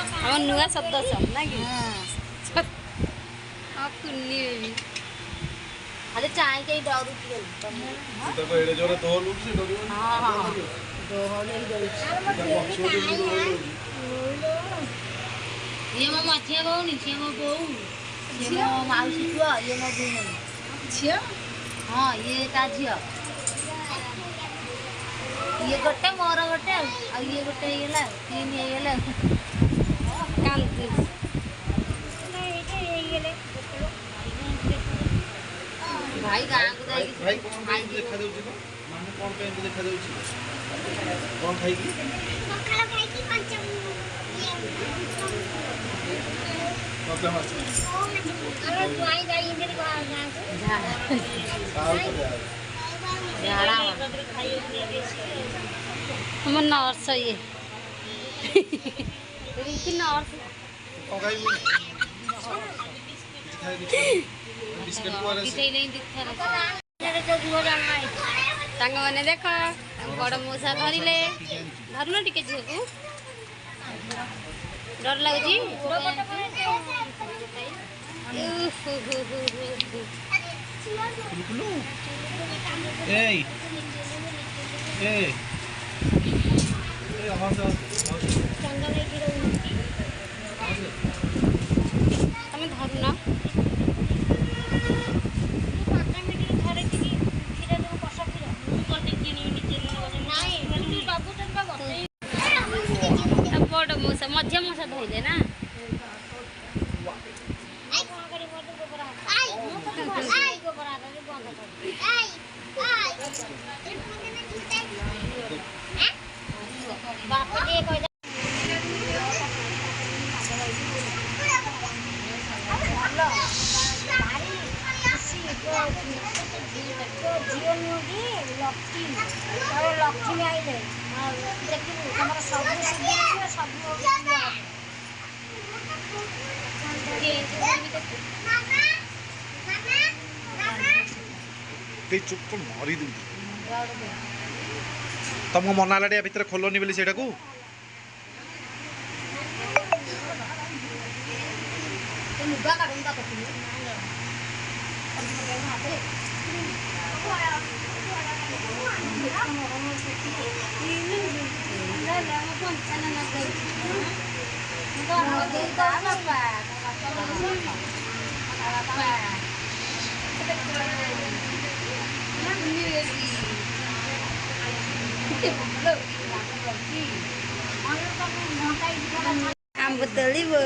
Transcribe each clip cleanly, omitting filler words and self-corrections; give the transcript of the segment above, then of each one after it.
हम नुआ शब्द सब ना कि हां कुन्नी बेबी अरे चाय के डरू के तो एडे जोरे दोलू से डरू हां हां दोहले ये मो मछिया बहु नी छे मो बहु ये मो माउसी छुआ ये मो बुन छिया हां ये ता झिया ये गोटे मोर गोटे आ ये गोटे हेला तीन हेला कांति भाई गां को जाई भाई कोन देखा दउची तो माने कोन पे देखा दउची कोन खाई की पखाला खाई की पंचम पखाला माछ अरे दुआई जाई इधर गां झाड़ा हम नर्स ये रिंकी नर्स कोन खाई बिस्किट को वाला किते नहीं दिखा तांग माने देखो बड़ मौसा धरिले धरना टिके झियो को डर लागजी Hey. Hey. Hey, आवाज आ। तमे धरुना बड़ मौसा मध्यम मौसा धइले ना लक्ष्मी आइले हमारा सब ते चुप को मारी दू तुमको मनालाडिया भीतर खोलनी बोली सेटा को लुगा काढून टाकतो आंब तली वो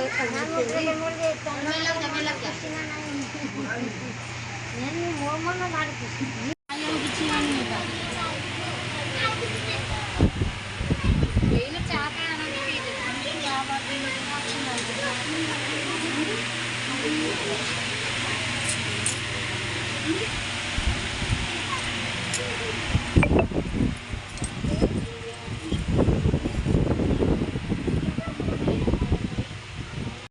Thank you.